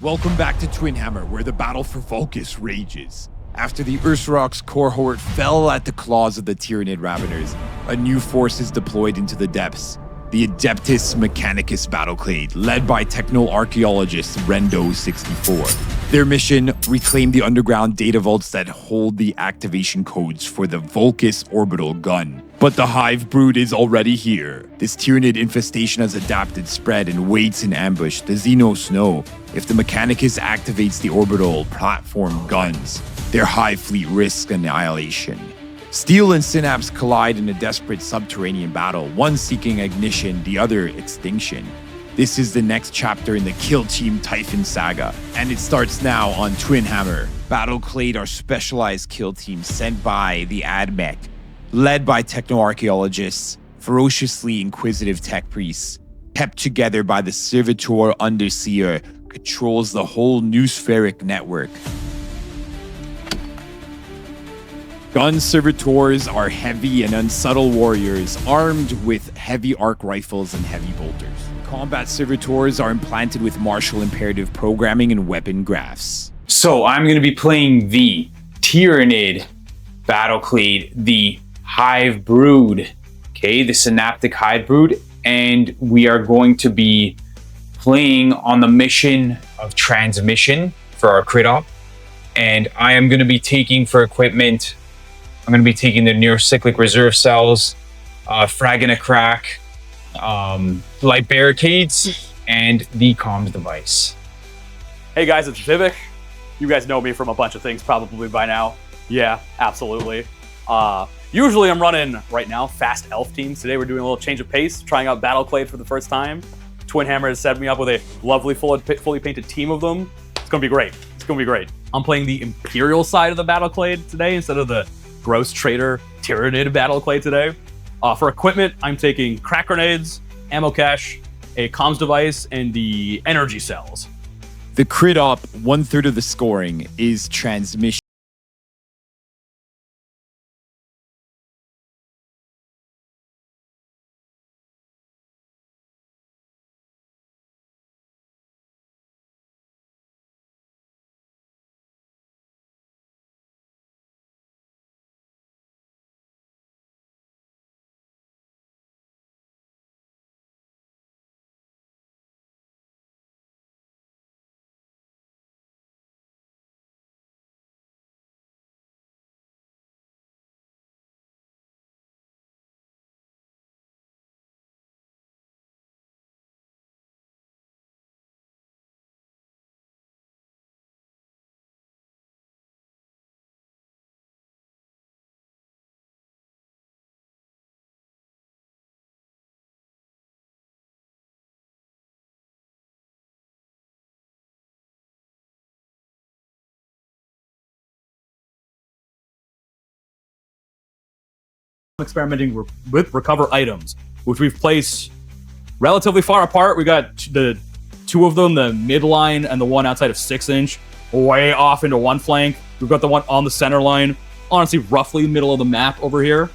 Welcome back to Twinhammer, where the battle for Vulkus rages. After the Ursarax Cohort fell at the claws of the Tyranid Raveners, a new force is deployed into the depths. The Adeptus Mechanicus Battleclade, led by Techno-Archeologist Rhendo-9. Their mission, reclaim the underground data vaults that hold the activation codes for the Vulkus orbital gun. But the Hive Brood is already here. This Tyranid infestation has adapted, spread, and waits in ambush. The Xenos know if the Mechanicus activates the orbital platform guns, their Hive fleet risks annihilation. Steel and Synapse collide in a desperate subterranean battle, one seeking ignition, the other extinction. This is the next chapter in the Kill Team Typhon Saga, and it starts now on Twinhammer. Battleclade are specialized kill teams sent by the AdMech, led by Techno-Archeologists, ferociously inquisitive tech priests, kept together by the Servitor Underseer, controls the whole noospheric network. Gun servitors are heavy and unsubtle warriors, armed with heavy arc rifles and heavy bolters. Combat servitors are implanted with martial imperative programming and weapon graphs. So I'm going to be playing the Tyranid Battleclade, the Hive Brood, okay, the Synaptic Hive Brood, and we are going to be playing on the mission of transmission for our crit op. And I am going to be taking for equipment, I'm going to be taking the neurocyclic reserve cells, frag and a crack, light barricades, and the comms device. Hey guys, it's Vivek. You guys know me from a bunch of things probably by now. Yeah, absolutely. Usually I'm running, right now, fast elf teams. Today we're doing a little change of pace, trying out Battleclade for the first time. Twinhammer has set me up with a lovely fully painted team of them. It's going to be great. It's going to be great. I'm playing the Imperial side of the Battleclade today instead of the Gross Trader Tyranid Battleclade today. For equipment, I'm taking crack grenades, ammo cache, a comms device, and the energy cells. The crit op, 1/3 of the scoring, is transmission. Experimenting with recover items, which we've placed relatively far apart. We got the two of them, the midline and the one outside of 6-inch, way off into one flank. We've got the one on the center line, honestly, roughly middle of the map over here.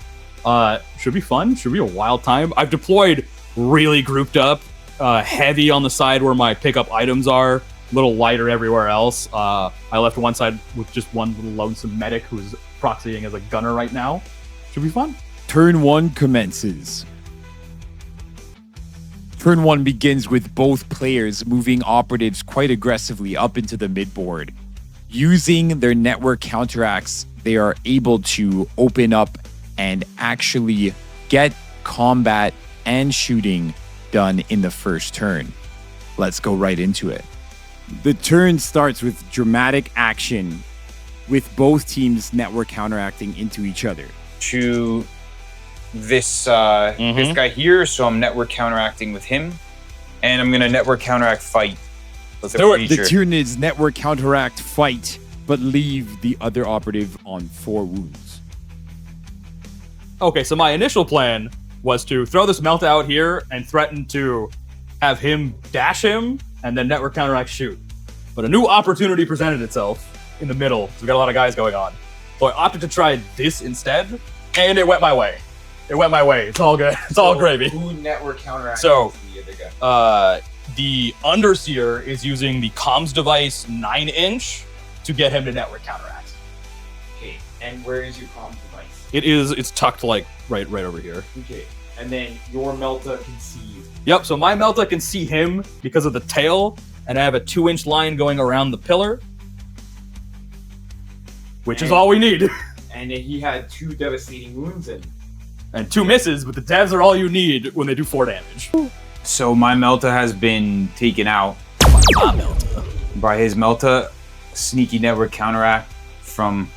Should be fun. Should be a wild time. I've deployed really grouped up, heavy on the side where my pickup items are, a little lighter everywhere else. I left one side with just one little lonesome medic who's proxying as a gunner right now. Should be fun. Turn 1 commences. Turn 1 begins with both players moving operatives quite aggressively up into the midboard. Using their network counteracts, they are able to open up and actually get combat and shooting done in the first turn. Let's go right into it. The turn starts with dramatic action, with both teams network counteracting into each other. To this this guy here, so I'm network counteracting with him, and I'm gonna network counteract fight. The Tyranids network counteract fight, but leave the other operative on 4 wounds. Okay, so my initial plan was to throw this melt out here and threaten to have him dash him and then network counteract shoot. But a new opportunity presented itself in the middle, so we got a lot of guys going on. So I opted to try this instead, and it went my way. It went my way. It's all good. It's all gravy. Who network counteracts so, the other guy? the Underseer is using the comms device 9-inch to get him to network counteract. Okay, and where is your comm device? It's tucked like right over here. Okay, and then your Melta can see you. Yep, so my Melta can see him because of the tail, and I have a 2-inch line going around the pillar, which is all we need. And he had 2 devastating wounds And 2 misses, but the devs are all you need when they do 4 damage. So my Melta has been taken out My Melta. by his Melta. Sneaky network counteract from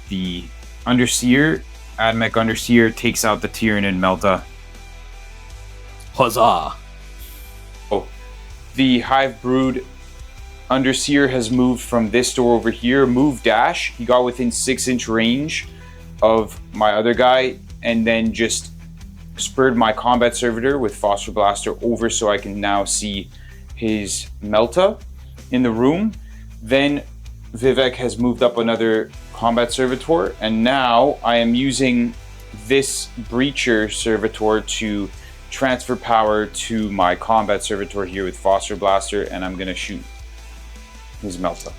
the Underseer. Admech Underseer takes out the Tyranid Melta. Huzzah. Oh, the Hive Brood Underseer has moved from this door over here. Move dash. He got within 6-inch range of my other guy, and then just spurred my combat servitor with Phosphor Blaster over so I can now see his Melta in the room. Then Vivek has moved up another combat servitor, and now I am using this Breacher servitor to transfer power to my combat servitor here with Phosphor Blaster, and I'm gonna shoot his Melta.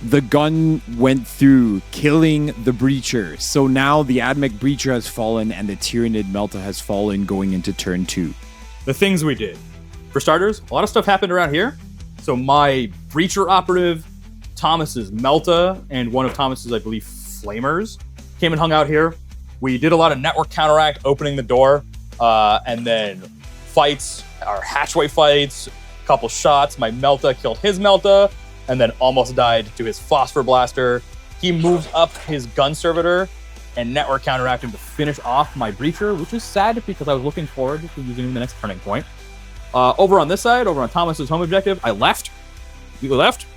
The gun went through, killing the Breacher. So now the Admech Breacher has fallen and the Tyranid Melta has fallen going into turn 2. The things we did. For starters, a lot of stuff happened around here. So my Breacher operative, Thomas's Melta, and one of Thomas's, I believe, Flamers came and hung out here. We did a lot of network counteract, opening the door, and then fights, our hatchway fights, a couple shots. My Melta killed his Melta, and then almost died to his Phosphor Blaster. He moved up his gun servitor and network counteracted to finish off my Breacher, which is sad because I was looking forward to using him in the next turning point. Over on this side, over on Thomas's home objective, I left. We left.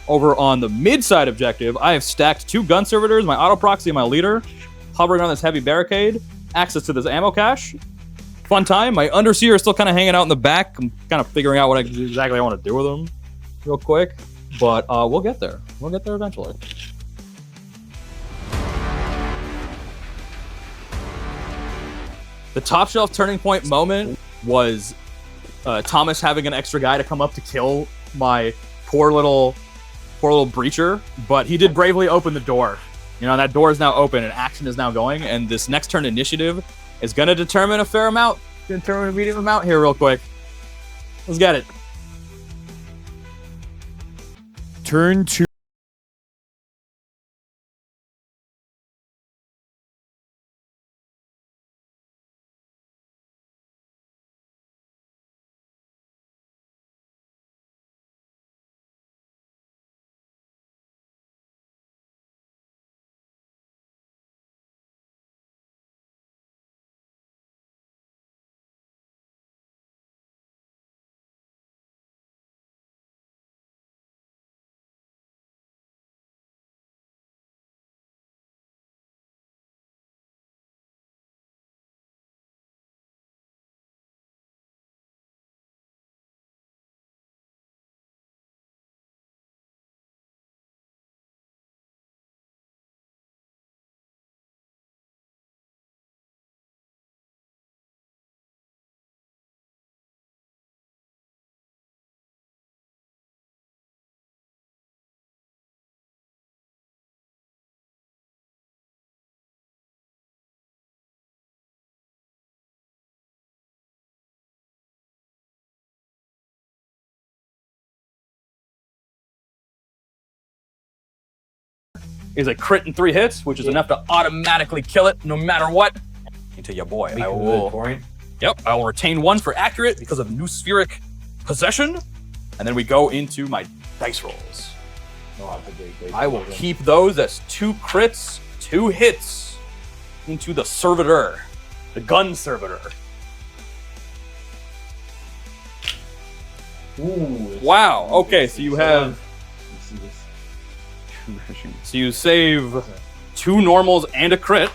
Over on the mid side objective, I have stacked 2 gun servitors, my auto proxy and my leader, hovering on this heavy barricade, access to this ammo cache. Fun time. My Underseer is still kind of hanging out in the back. I'm kind of figuring out what exactly I want to do with him real quick. But we'll get there. We'll get there eventually. The top shelf turning point moment was Thomas having an extra guy to come up to kill my poor little Breacher, but he did bravely open the door. You know, that door is now open and action is now going, and this next turn initiative is going to determine a fair amount, determine a medium amount here real quick. Let's get it. Turn 2. Is a crit and 3 hits, which is enough to automatically kill it no matter what. Into your boy. I will. Yep, I will retain 1 for accurate because of new spheric possession. And then we go into my dice rolls. I will keep those as 2 crits, 2 hits into the servitor, the gun servitor. Ooh. Wow. Okay, so you have. So you save 2 normals and a crit,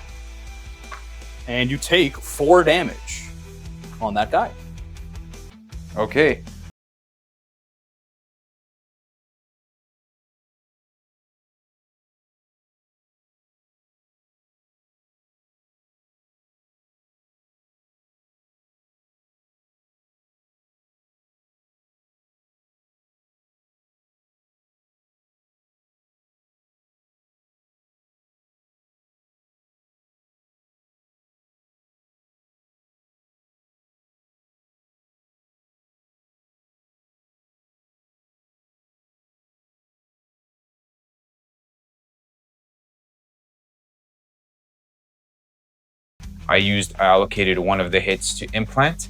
and you take 4 damage on that guy. Okay. I allocated one of the hits to implant.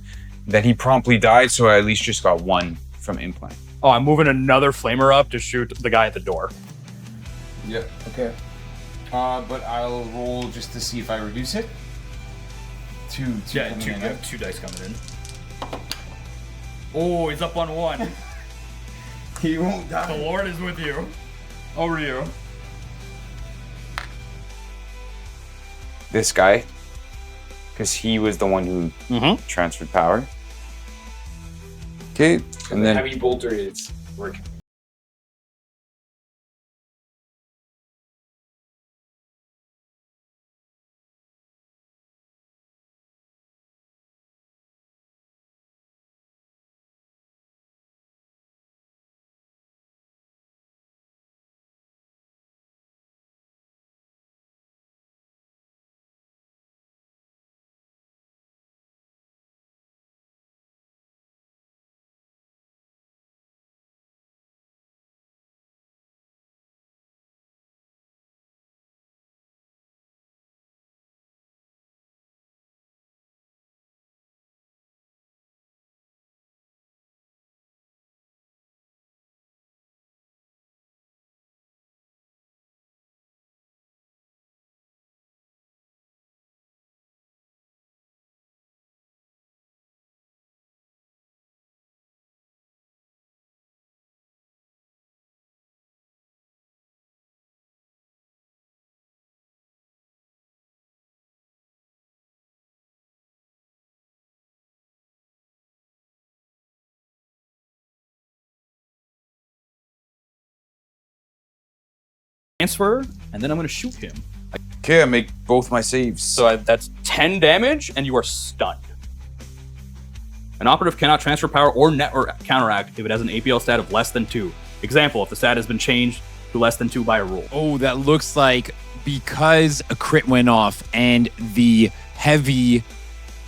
Then he promptly died, so I at least just got one from implant. Oh, I'm moving another flamer up to shoot the guy at the door. Yeah, okay. But I'll roll just to see if I reduce it. Two dice coming in. Oh, he's up on 1. He won't die. The Lord is with you. Over to you. This guy, because he was the one who transferred power. Okay, and then heavy bolter is working. Transfer, and then I'm going to shoot him. Okay, I make both my saves. So that's 10 damage, and you are stunned. An operative cannot transfer power or net or counteract if it has an APL stat of less than 2. Example, if the stat has been changed to less than 2 by a rule. Oh, that looks like because a crit went off and the heavy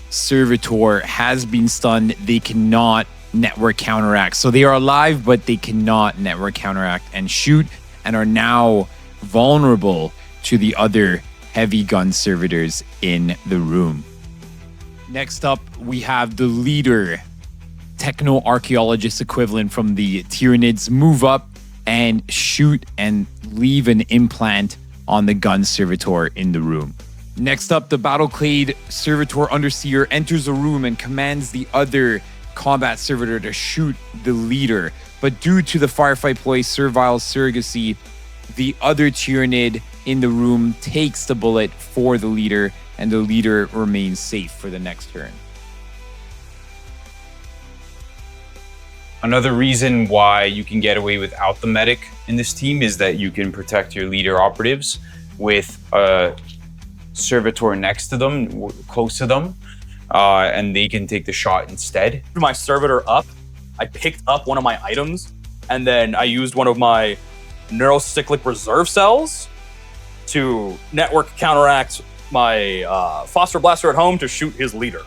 servitor has been stunned, they cannot network counteract. So they are alive, but they cannot network counteract and shoot, and are now vulnerable to the other heavy gun servitors in the room. Next up, we have the leader, Techno-Archeologist equivalent from the Tyranids, move up and shoot and leave an implant on the gun servitor in the room. Next up, the Battleclade Servitor Underseer enters a room and commands the other combat servitor to shoot the leader. But due to the firefight ploy Servile Surrogacy, the other Tyranid in the room takes the bullet for the leader, and the leader remains safe for the next turn. Another reason why you can get away without the medic in this team is that you can protect your leader operatives with a servitor next to them, close to them, and they can take the shot instead. My servitor up, I picked up one of my items, and then I used one of my neurocyclic reserve cells to network counteract my Foster Blaster at home to shoot his leader.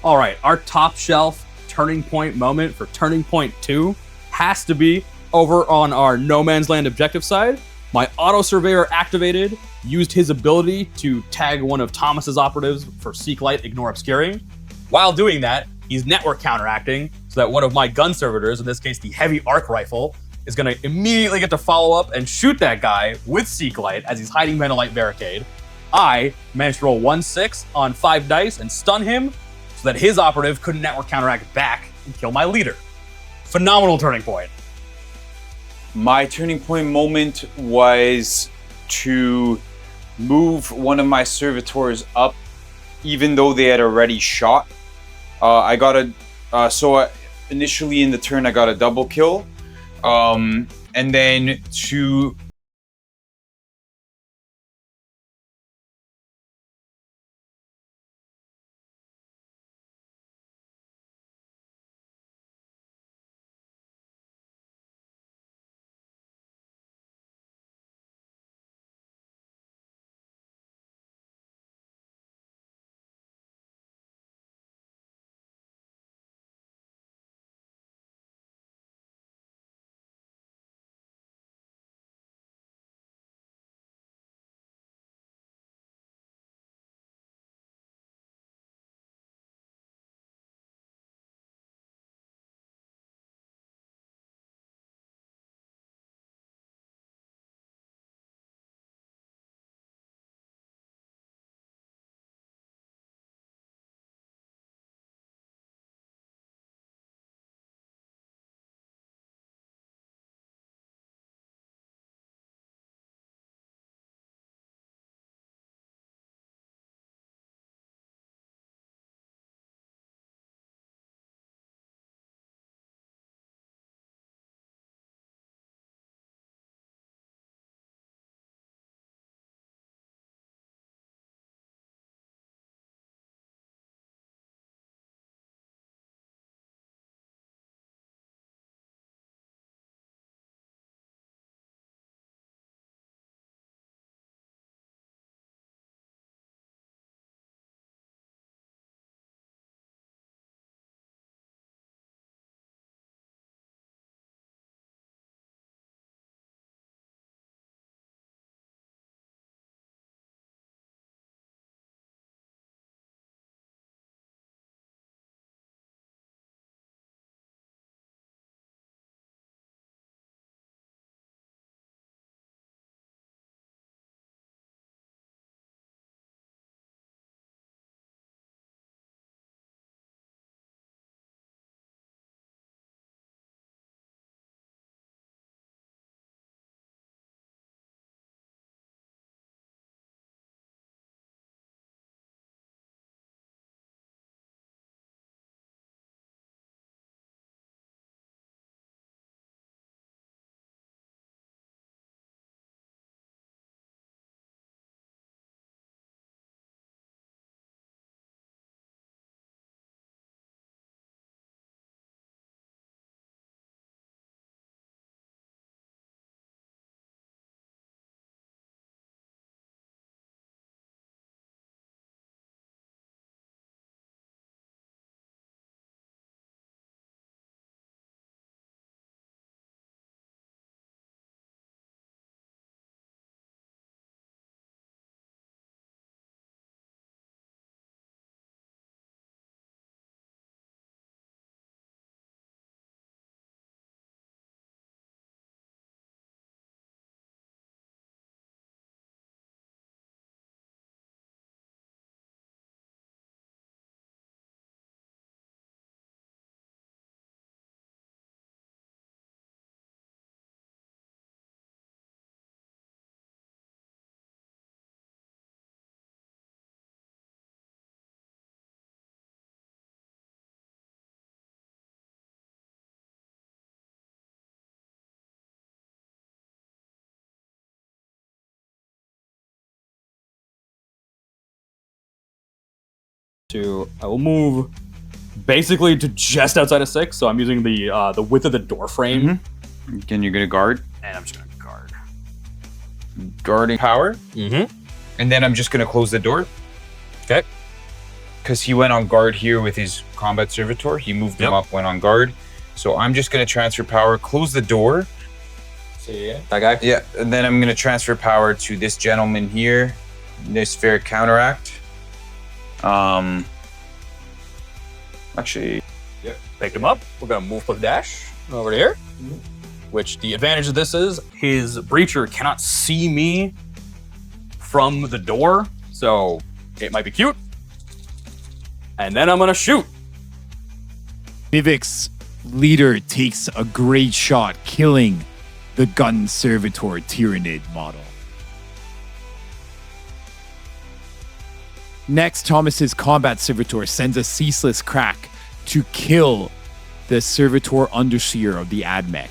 All right, our top shelf turning point moment for turning point 2 has to be over on our No Man's Land objective side. My auto surveyor activated, used his ability to tag one of Thomas's operatives for Seek Light, Ignore Obscuring. While doing that, he's network counteracting so that one of my gun servitors, in this case the heavy arc rifle, is going to immediately get to follow up and shoot that guy with Seek Light as he's hiding behind a light barricade. I managed to roll 1-6 on 5 dice and stun him so that his operative couldn't network counteract back and kill my leader. Phenomenal turning point. My turning point moment was to move one of my servitors up, even though they had already shot. Initially in the turn, I got a double kill. And then to I will move basically to just outside of 6, so I'm using the width of the door frame. Again, you're gonna guard. And I'm just gonna guard. Guarding power. Mm-hmm. And then I'm just gonna close the door. Okay. Because he went on guard here with his combat servitor. He moved him up, went on guard. So I'm just gonna transfer power, close the door. See that guy? Yeah, and then I'm gonna transfer power to this gentleman here. This fair counteract. Actually, Picked him up. We're gonna move with dash over to here. Which the advantage of this is his breacher cannot see me from the door, so it might be cute. And then I'm gonna shoot. Vivek's leader takes a great shot, killing the gun servitor Tyranid model. Next, Thomas's combat servitor sends a ceaseless crack to kill the servitor underseer of the Admech.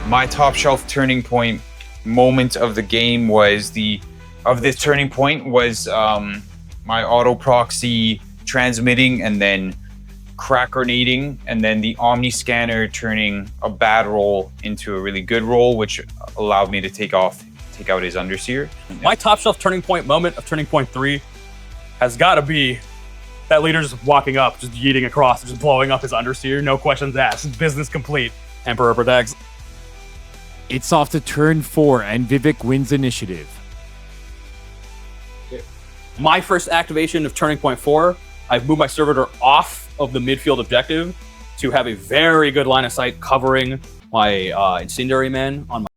my top shelf turning point moment of the game was this turning point was my auto proxy transmitting and then crack grenading, and then the Omni Scanner turning a bad roll into a really good roll, which allowed me to take out his Underseer. My top shelf turning point moment of turning point 3 has got to be that leader just walking up, just yeeting across, just blowing up his Underseer, no questions asked, business complete. Emperor protects. It's off to turn 4, and Vivek wins initiative. My first activation of turning point 4, I've moved my servitor off of the midfield objective to have a very good line of sight covering my incendiary men on my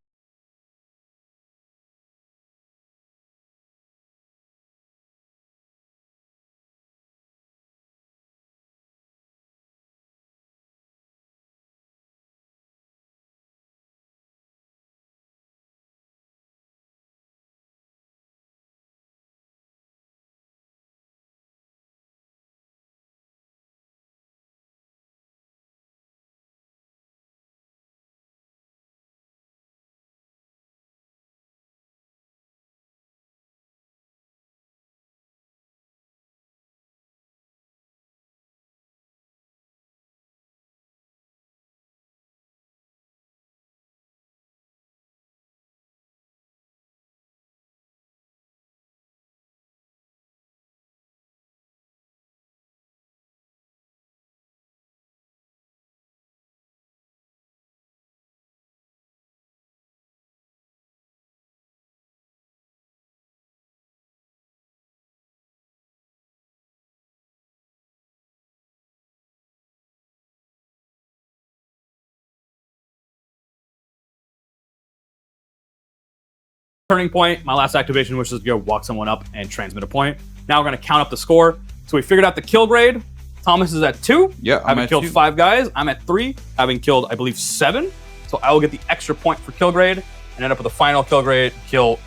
turning point. My last activation was just to go walk someone up and transmit a point. Now we're going to count up the score. So we figured out the kill grade. Thomas is at 2. Yeah, having killed 5 guys. I'm at 3, having killed, I believe, 7. So I will get the extra point for kill grade and end up with a final kill grade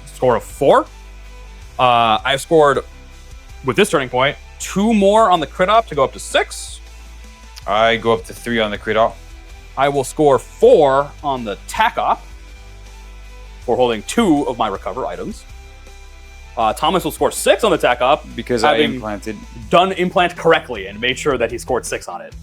score of 4. I've scored, with this turning point, 2 more on the crit op to go up to 6. I go up to 3 on the crit op. I will score 4 on the tac op for holding 2 of my recover items. Thomas will score 6 on the tac op because I implanted. Done implant correctly and made sure that he scored 6 on it.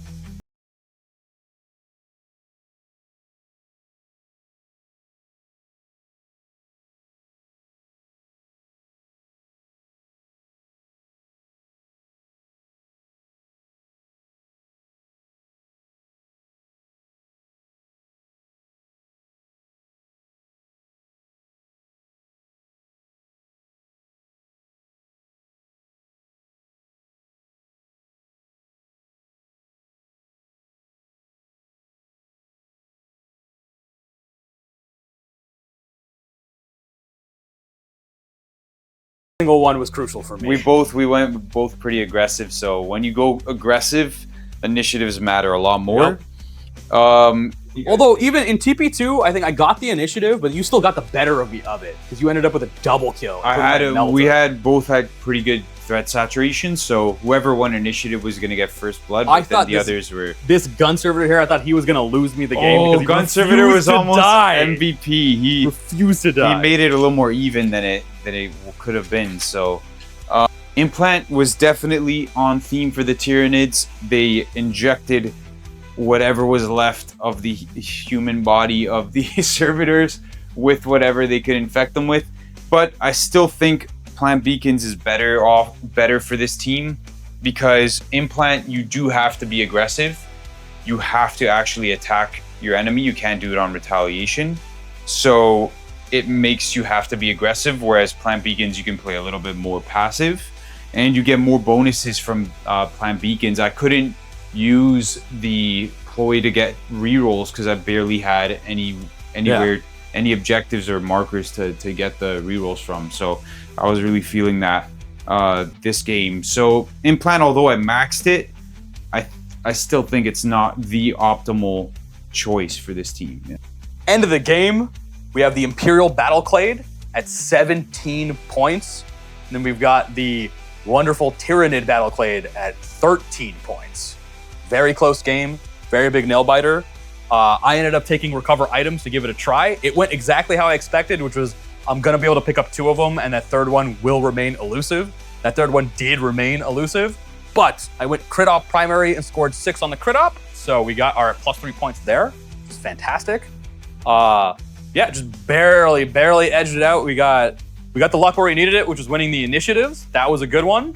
Single one was crucial for me. We went both pretty aggressive. So when you go aggressive, initiatives matter a lot more. Yep. Although even in TP2, I think I got the initiative, but you still got the better of it because you ended up with a double kill. We both had pretty good threat saturation, so whoever won initiative was going to get first blood. But then the others were. This gun servitor here, I thought he was going to lose me the game. Oh, because gun servitor was almost MVP. He refused to die. He made it a little more even than it it could have been. So Implant was definitely on theme for the Tyranids. They injected whatever was left of the human body of the servitors with whatever they could infect them with. But I still think Plant Beacons is better for this team, because Implant, you do have to be aggressive. You have to actually attack your enemy. You can't do it on retaliation. So it makes you have to be aggressive, whereas Plant Beacons, you can play a little bit more passive, and you get more bonuses from Plant Beacons. I couldn't use the ploy to get rerolls because I barely had any objectives or markers to get the rerolls from. So I was really feeling that this game. So Implant, although I maxed it, I still think it's not the optimal choice for this team. Yeah. End of the game, we have the Imperial Battleclade at 17 points. And then we've got the wonderful Tyranid Battleclade at 13 points. Very close game, very big nail biter. I ended up taking recover items to give it a try. It went exactly how I expected, which was I'm gonna be able to pick up 2 of them, and that third one will remain elusive. That third one did remain elusive, but I went crit op primary and scored 6 on the crit op, so we got our +3 points there, which is fantastic. Yeah, just barely edged it out. We got the luck where we needed it, which was winning the initiatives. That was a good one.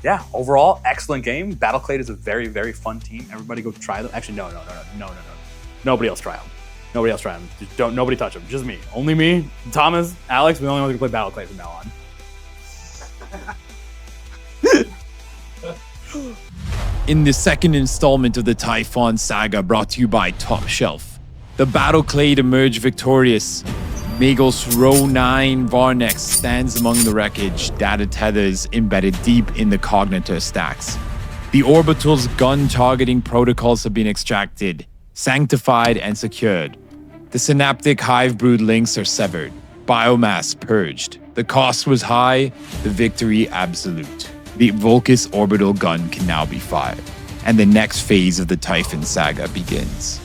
Yeah, overall, excellent game. Battleclade is a very, very fun team. Everybody go try them. Actually, no. Nobody else try them. Nobody else try them. Nobody touch them. Just me. Only me, Thomas, Alex. We only want to play Battleclade from now on. In the second installment of the Typhon Saga, brought to you by Top Shelf, the Battleclade emerged victorious. Magos Rhendo-9 Varnex stands among the wreckage, data tethers embedded deep in the Cognitor stacks. The orbital's gun targeting protocols have been extracted, sanctified, and secured. The synaptic hive brood links are severed, biomass purged. The cost was high, the victory absolute. The Vulkus orbital gun can now be fired, and the next phase of the Typhon Saga begins.